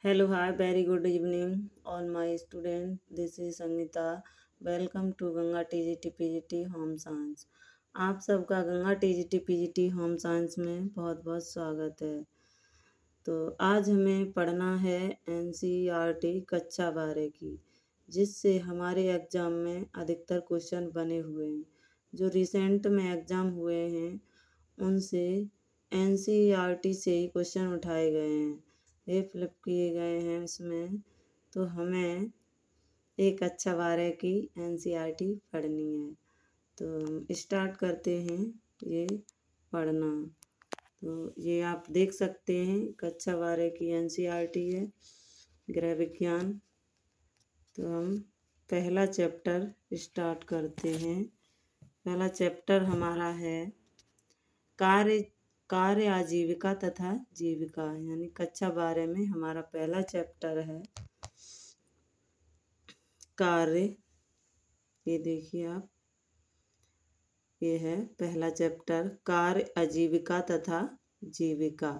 Hello, hi, very good evening, all my students. This is Sangeeta. Welcome to Ganga TGT PGT home science. आप सबका Ganga TGT PGT home science में बहुत बहुत स्वागत है। तो आज हमें पढ़ना है एनसीईआरटी कक्षा 12 की, जिससे हमारे एग्ज़ाम में अधिकतर क्वेश्चन बने हुए हैं। जो रिसेंट में एग्ज़ाम हुए हैं उनसे एनसीईआरटी से ही क्वेश्चन उठाए गए हैं, ये फ्लिप किए गए हैं इसमें। तो हमें एक कक्षा 12 की एनसीईआरटी पढ़नी है। तो हम स्टार्ट करते हैं ये पढ़ना। तो ये आप देख सकते हैं कक्षा 12 की एनसीईआरटी है, गृह विज्ञान। तो हम पहला चैप्टर स्टार्ट करते हैं। पहला चैप्टर हमारा है कार्य कार्य आजीविका तथा जीविका, यानी कक्षा 12 में हमारा पहला चैप्टर है कार्य। ये देखिए आप, ये है पहला चैप्टर कार्य आजीविका तथा जीविका।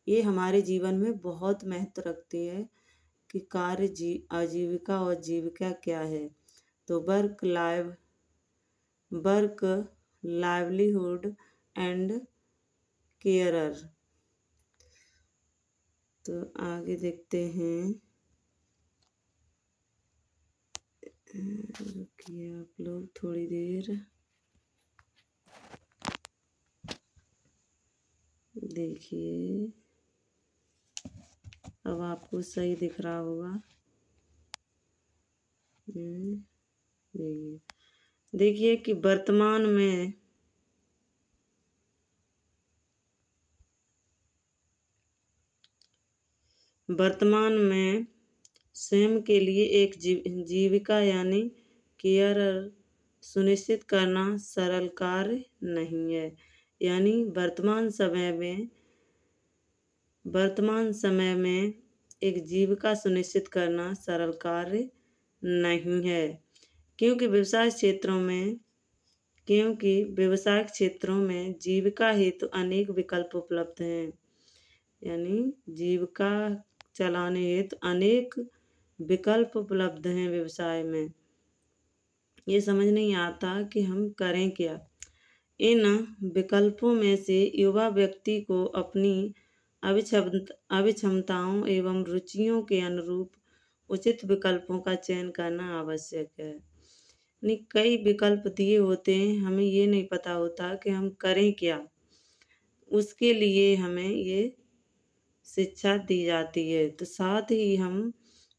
ये हमारे जीवन में बहुत महत्व रखती है कि कार्य आजीविका और जीविका क्या है। तो वर्क लाइवलीहुड एंड केयरर। तो आगे देखते हैं, रुकिए आप लोग थोड़ी देर। देखिए अब आपको सही दिख रहा होगा। देखिए कि वर्तमान में स्वयं के लिए एक जीविका यानी केयरर सुनिश्चित करना सरल कार्य नहीं है। यानी वर्तमान समय में एक जीविका सुनिश्चित करना सरल कार्य नहीं है, क्योंकि व्यवसायिक क्षेत्रों में जीविका हेतु अनेक विकल्प उपलब्ध हैं। यानी जीविका चलाने हेतु अनेक विकल्प उपलब्ध हैं व्यवसाय में। ये समझ नहीं आता कि हम करें क्या। इन विकल्पों में से युवा व्यक्ति को अपनी अभिक्षमताओं एवं रुचियों के अनुरूप उचित विकल्पों का चयन करना आवश्यक है। यानी कई विकल्प दिए होते हैं, हमें ये नहीं पता होता कि हम करें क्या। उसके लिए हमें ये शिक्षा दी जाती है। तो साथ ही हम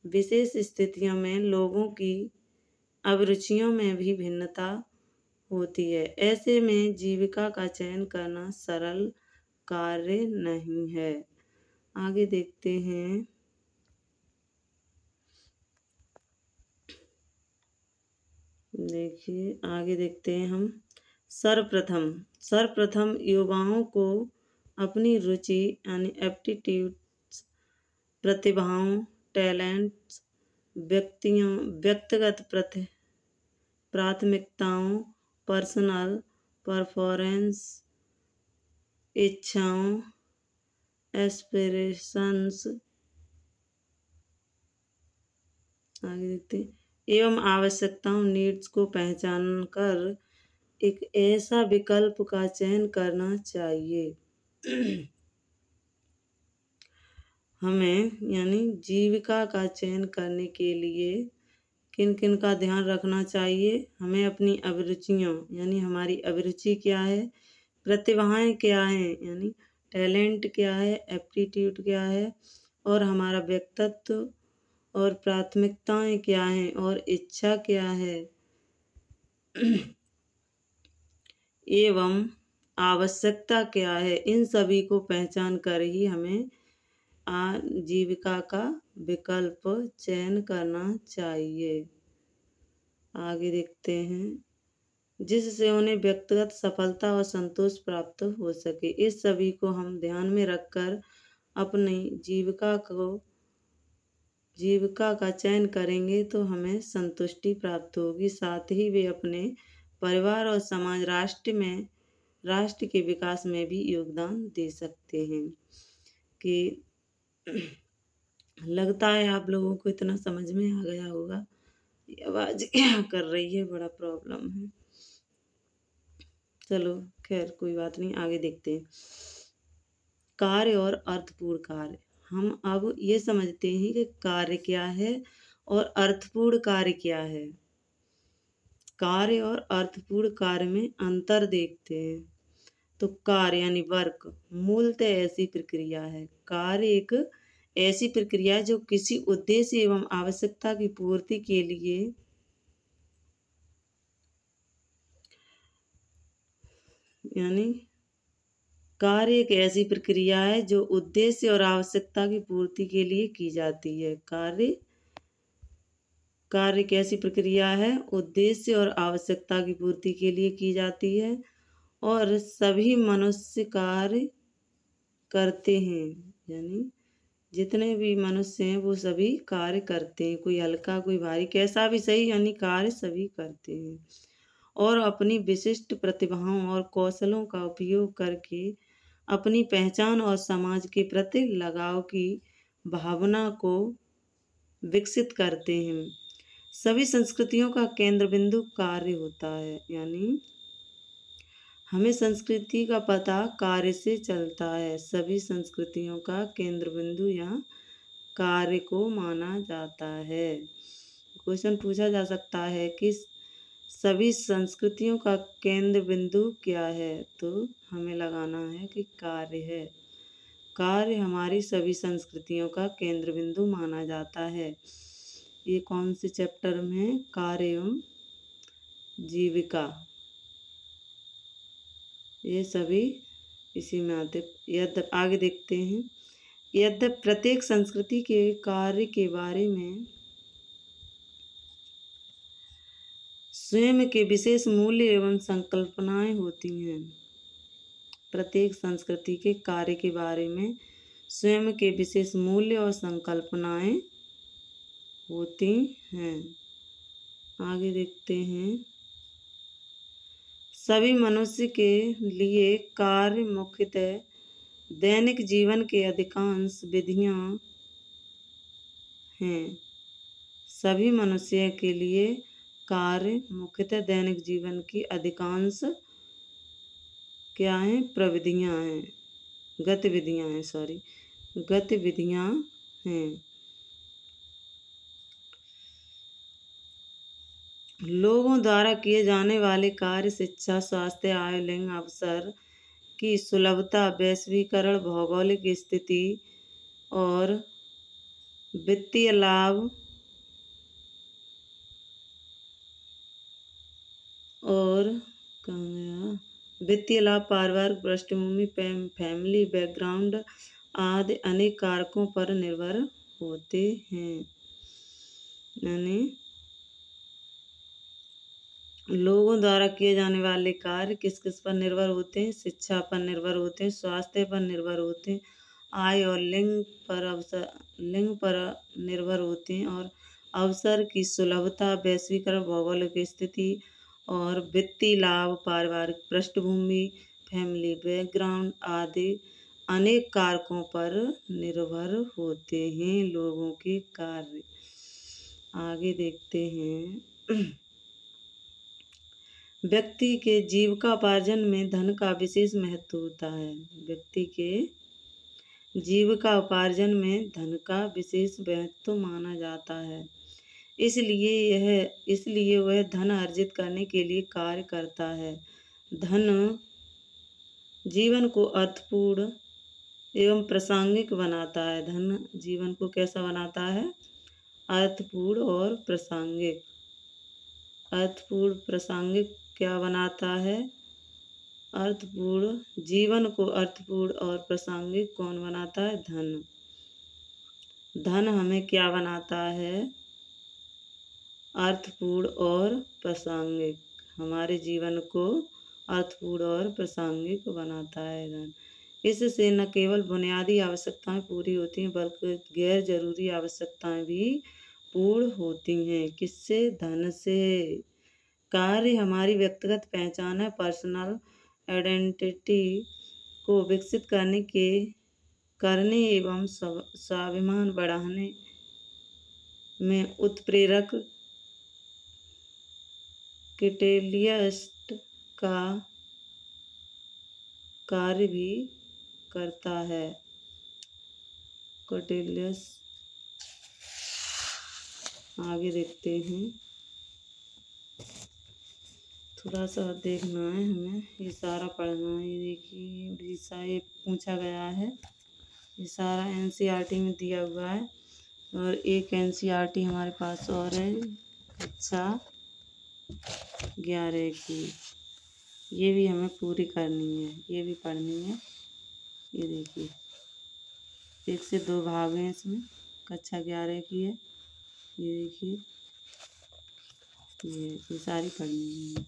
विशेष स्थितियों में लोगों की अभिरुचियों में भी भिन्नता होती है। ऐसे में जीविका का चयन करना सरल कार्य नहीं है। आगे देखते हैं, देखिए आगे देखते हैं हम। सर्वप्रथम युवाओं को अपनी रुचि यानी एप्टीट्यूड्स, प्रतिभाओं, टैलेंट्स, व्यक्तिगत प्राथमिकताओं, पर्सनल परफॉर्मेंस, इच्छाओं, एस्पिरेशंस, आगे देखते हैं, एवं आवश्यकताओं नीड्स को पहचान कर एक ऐसा विकल्प का चयन करना चाहिए। हमें यानी जीविका का चयन करने के लिए किन किन का ध्यान रखना चाहिए। हमें अपनी अभिरुचियों यानी हमारी अभिरुचि क्या है, प्रतिभाएं क्या हैं यानी टैलेंट क्या है, एप्टीट्यूड क्या है, और हमारा व्यक्तित्व और प्राथमिकताएं क्या हैं और इच्छा क्या है, एवं आवश्यकता क्या है। इन सभी को पहचान कर ही हमें जीविका का विकल्प चयन करना चाहिए। आगे देखते हैं, जिससे उन्हें व्यक्तिगत सफलता और संतोष प्राप्त हो सके। इस सभी को हम ध्यान में रखकर अपनी जीविका का चयन करेंगे तो हमें संतुष्टि प्राप्त होगी। साथ ही वे अपने परिवार और समाज राष्ट्र के विकास में भी योगदान दे सकते हैं। कि लगता है आप लोगों को इतना समझ में आ गया होगा। ये आवाज़ क्या कर रही है, बड़ा प्रॉब्लम है। चलो खैर कोई बात नहीं, आगे देखते हैं। कार्य और अर्थपूर्ण कार्य। हम अब ये समझते हैं कि कार्य क्या है और अर्थपूर्ण कार्य क्या है। कार्य और अर्थपूर्ण कार्य में अंतर देखते हैं। तो कार्य यानी वर्क मूलतः ऐसी प्रक्रिया है। कार्य एक ऐसी प्रक्रिया है जो किसी उद्देश्य एवं आवश्यकता की पूर्ति के लिए यानी कार्य एक ऐसी प्रक्रिया है जो उद्देश्य और आवश्यकता की पूर्ति के लिए की जाती है। कार्य एक ऐसी प्रक्रिया है उद्देश्य और आवश्यकता की पूर्ति के लिए की जाती है और सभी मनुष्य कार्य करते हैं। यानी जितने भी मनुष्य हैं वो सभी कार्य करते हैं, कोई हल्का कोई भारी कैसा भी सही, यानी कार्य सभी करते हैं और अपनी विशिष्ट प्रतिभाओं और कौशलों का उपयोग करके अपनी पहचान और समाज के प्रति लगाव की भावना को विकसित करते हैं। सभी संस्कृतियों का केंद्र बिंदु कार्य होता है। यानी हमें संस्कृति का पता कार्य से चलता है। सभी संस्कृतियों का केंद्र बिंदु यहाँ कार्य को माना जाता है। क्वेश्चन पूछा जा सकता है कि सभी संस्कृतियों का केंद्र बिंदु क्या है, तो हमें लगाना है कि कार्य है। कार्य हमारी सभी संस्कृतियों का केंद्र बिंदु माना जाता है। ये कौन से चैप्टर में? कार्य एवं जीविका, ये सभी इसी में आते। यद्यपि आगे देखते हैं, यद्यपि प्रत्येक संस्कृति के कार्य के बारे में स्वयं के विशेष मूल्य एवं संकल्पनाएं होती हैं। प्रत्येक संस्कृति के कार्य के बारे में स्वयं के विशेष मूल्य और संकल्पनाएं होती हैं। आगे देखते हैं, सभी मनुष्य के लिए कार्य मुख्यतः दैनिक जीवन के अधिकांश विधियां हैं। सभी मनुष्य के लिए कार्य मुख्यतः दैनिक जीवन की अधिकांश क्या हैं? प्रविधियां हैं, गतिविधियां हैं, गतिविधियां हैं। लोगों द्वारा किए जाने वाले कार्य शिक्षा, स्वास्थ्य, आय, लिंग, अवसर की सुलभता, वैश्वीकरण, भौगोलिक स्थिति और वित्तीय लाभ पारिवारिक पृष्ठभूमि, फैमिली बैकग्राउंड आदि अनेक कारकों पर निर्भर होते हैं। यानी लोगों द्वारा किए जाने वाले कार्य किस किस पर निर्भर होते हैं? शिक्षा पर निर्भर होते हैं, स्वास्थ्य पर निर्भर होते हैं, आय और लिंग पर निर्भर होते हैं और अवसर की सुलभता, वैश्वीकरण, भौगोलिक स्थिति और वित्तीय लाभ, पारिवारिक पृष्ठभूमि, फैमिली बैकग्राउंड आदि अनेक कारकों पर निर्भर होते हैं लोगों के कार्य। आगे देखते हैं, व्यक्ति के जीविकोपार्जन में धन का विशेष महत्व होता है। व्यक्ति के जीविकोपार्जन में धन का विशेष महत्व माना जाता है। इसलिए वह धन अर्जित करने के लिए कार्य करता है। धन जीवन को अर्थपूर्ण एवं प्रासंगिक बनाता है। धन जीवन को कैसा बनाता है? अर्थपूर्ण और प्रासंगिक। अर्थपूर्ण प्रासंगिक क्या बनाता है? अर्थपूर्ण जीवन को अर्थपूर्ण और प्रासंगिक कौन बनाता है? धन। धन हमें क्या बनाता है? अर्थपूर्ण और प्रासंगिक। हमारे जीवन को अर्थपूर्ण और प्रासंगिक बनाता है धन। इससे न केवल बुनियादी आवश्यकताएं पूरी होती हैं बल्कि गैर जरूरी आवश्यकताएं भी पूर्ण होती हैं। किससे? धन से। कार्य हमारी व्यक्तिगत पहचान है, पर्सनल आइडेंटिटी को विकसित करने के करने एवं स्वाभिमान बढ़ाने में उत्प्रेरक कैटलिस्ट का कार्य भी करता है। कैटलिस्ट आगे देखते हैं, थोड़ा सा देखना है हमें, ये सारा पढ़ना है। ये देखिए उड़ीसा ये पूछा गया है, ये सारा एनसीईआरटी में दिया हुआ है। और एक एनसीईआरटी हमारे पास और है कक्षा 11 की, ये भी हमें पूरी करनी है, ये भी पढ़नी है। ये देखिए 1 से 2 भाग हैं इसमें, कक्षा 11 की है। ये देखिए ये सारी पढ़नी है।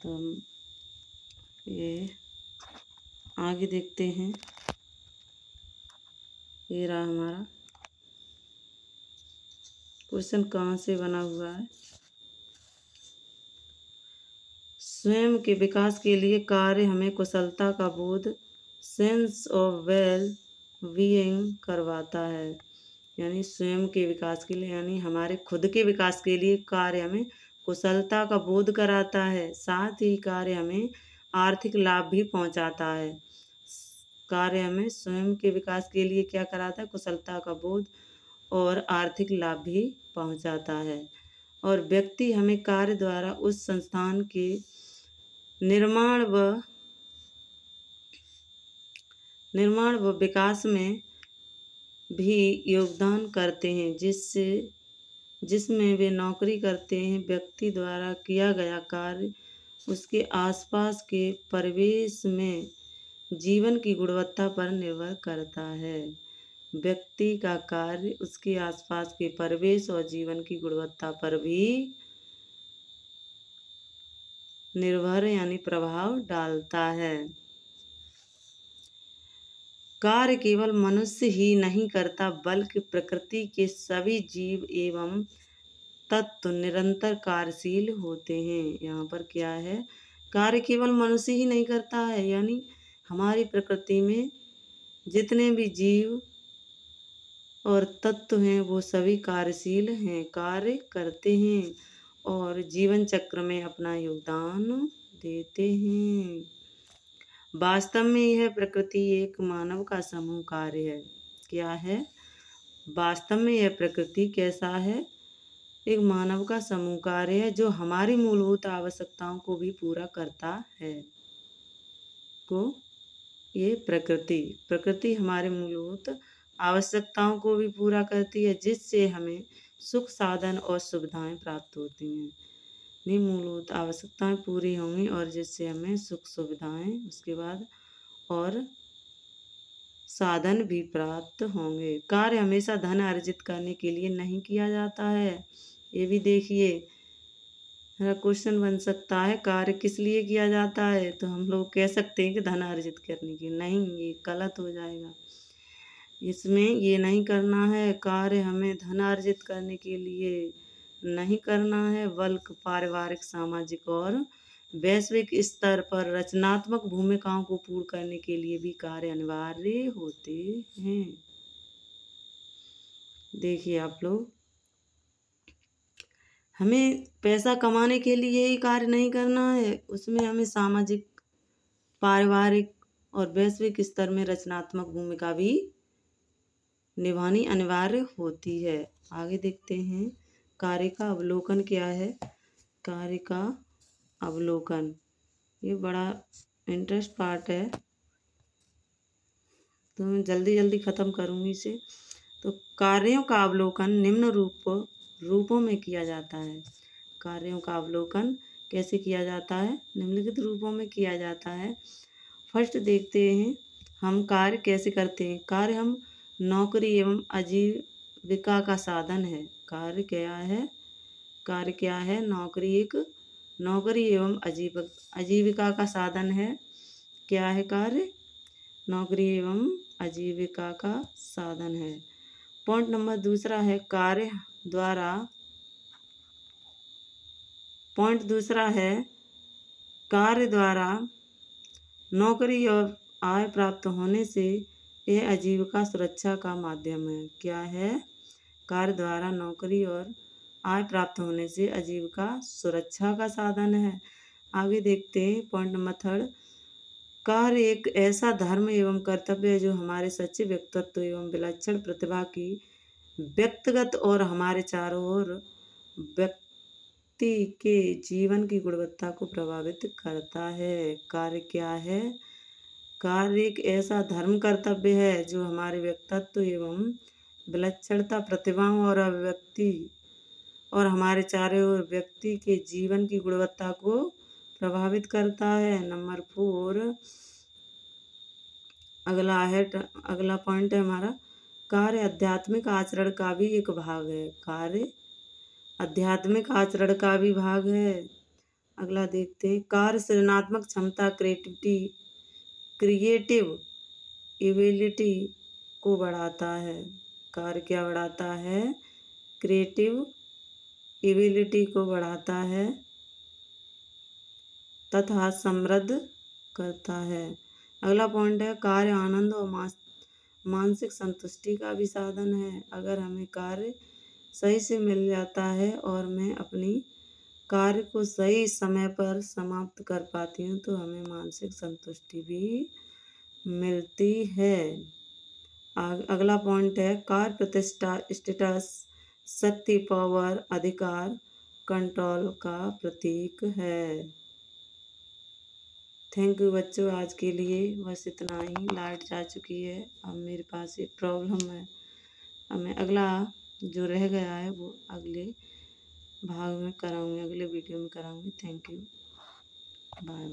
तो हम ये आगे देखते हैं। ये रहा हमारा क्वेश्चन, कहाँ से बना हुआ है। स्वयं के विकास के लिए कार्य हमें कुशलता का बोध, सेंस ऑफ वेल बीइंग करवाता है। यानी स्वयं के विकास के लिए, यानी हमारे खुद के विकास के लिए कार्य हमें कुशलता का बोध कराता है। साथ ही कार्य हमें आर्थिक लाभ भी पहुंचाता है। कार्य हमें स्वयं के विकास के लिए क्या कराता है, कुशलता का बोध और आर्थिक लाभ भी पहुंचाता है। और व्यक्ति हमें कार्य द्वारा उस संस्थान के निर्माण व विकास में भी योगदान करते हैं, जिसमें वे नौकरी करते हैं। व्यक्ति द्वारा किया गया कार्य उसके आसपास के परिवेश में जीवन की गुणवत्ता पर निर्भर करता है। व्यक्ति का कार्य उसके आसपास के परिवेश और जीवन की गुणवत्ता पर भी निर्भर यानी प्रभाव डालता है। कार्य केवल मनुष्य ही नहीं करता, बल्कि प्रकृति के सभी जीव एवं तत्व निरंतर कार्यशील होते हैं। यहाँ पर क्या है, कार्य केवल मनुष्य ही नहीं करता है, यानी हमारी प्रकृति में जितने भी जीव और तत्व हैं वो सभी कार्यशील हैं, कार्य करते हैं और जीवन चक्र में अपना योगदान देते हैं। वास्तव में यह प्रकृति एक मानव का समूह कार्य है। क्या है, वास्तव में यह प्रकृति कैसा है, एक मानव का समूह कार्य है जो हमारी मूलभूत आवश्यकताओं को भी पूरा करता है। ये प्रकृति हमारे मूलभूत आवश्यकताओं को भी पूरा करती है, जिससे हमें सुख साधन और सुविधाएं प्राप्त होती हैं। नहीं, मूलभूत आवश्यकताएं पूरी होंगी और जिससे हमें सुख सुविधाएं उसके बाद और साधन भी प्राप्त होंगे। कार्य हमेशा धन अर्जित करने के लिए नहीं किया जाता है। ये भी देखिए, क्वेश्चन बन सकता है कार्य किस लिए किया जाता है, तो हम लोग कह सकते हैं कि धन अर्जित करने के, नहीं, ये गलत हो जाएगा। इसमें ये नहीं करना है, कार्य हमें धन अर्जित करने के लिए नहीं करना है, बल्कि पारिवारिक, सामाजिक और वैश्विक स्तर पर रचनात्मक भूमिकाओं को पूर्ण करने के लिए भी कार्य अनिवार्य होते हैं। देखिए आप लोग, हमें पैसा कमाने के लिए ही कार्य नहीं करना है, उसमें हमें सामाजिक, पारिवारिक और वैश्विक स्तर में रचनात्मक भूमिका भी निभानी अनिवार्य होती है। आगे देखते हैं, कार्य का अवलोकन क्या है। कार्य का अवलोकन, ये बड़ा इंटरेस्ट पार्ट है, तो मैं जल्दी जल्दी ख़त्म करूँगी इसे। तो कार्यों का अवलोकन निम्न रूपों में किया जाता है। कार्यों का अवलोकन कैसे किया जाता है, निम्नलिखित रूपों में किया जाता है। फर्स्ट देखते हैं हम कार्य कैसे करते हैं। कार्य हम नौकरी एवं आजीविका का साधन है। कार्य क्या है, नौकरी एवं आजीविका का साधन है। क्या है कार्य, नौकरी एवं आजीविका का साधन है। पॉइंट नंबर दूसरा है, कार्य द्वारा नौकरी और आय प्राप्त होने से यह आजीविका सुरक्षा का माध्यम है। क्या है? कार्य द्वारा नौकरी और आय प्राप्त होने से आजीविका सुरक्षा का साधन है। आगे देखते हैं पॉइंट नंबर 3। कार्य एक ऐसा धर्म एवं कर्तव्य है जो हमारे सच्चे व्यक्तित्व एवं विलक्षण प्रतिभा की व्यक्तिगत और हमारे चारों ओर व्यक्ति के जीवन की गुणवत्ता को प्रभावित करता है। कार्य क्या है? कार्य एक ऐसा धर्म कर्तव्य है जो हमारे व्यक्तित्व एवं विलक्षणता प्रतिभाओं और अभिव्यक्ति और हमारे चारों ओर व्यक्ति के जीवन की गुणवत्ता को प्रभावित करता है। नंबर 4 अगला पॉइंट है हमारा, कार्य आध्यात्मिक आचरण का भी एक भाग है। कार्य आध्यात्मिक आचरण का भी भाग है। अगला देखते हैं, कार्य सृजनात्मक क्षमता क्रिएटिव एबिलिटी को बढ़ाता है। कार्य क्या बढ़ाता है? क्रिएटिव एबिलिटी को बढ़ाता है तथा समृद्ध करता है। अगला पॉइंट है, कार्य आनंद और मानसिक संतुष्टि का भी साधन है। अगर हमें कार्य सही से मिल जाता है और मैं अपनी कार्य को सही समय पर समाप्त कर पाती हूँ तो हमें मानसिक संतुष्टि भी मिलती है। अगला पॉइंट है, कार्य प्रतिष्ठा, स्टेटस, शक्ति, पावर, अधिकार, कंट्रोल का प्रतीक है। थैंक यू बच्चों, आज के लिए बस इतना ही। लाइट जा चुकी है, अब मेरे पास एक प्रॉब्लम है। अब मैं अगला जो रह गया है वो अगले भाग में कराऊंगी, अगले वीडियो में कराऊंगी। Thank you, bye.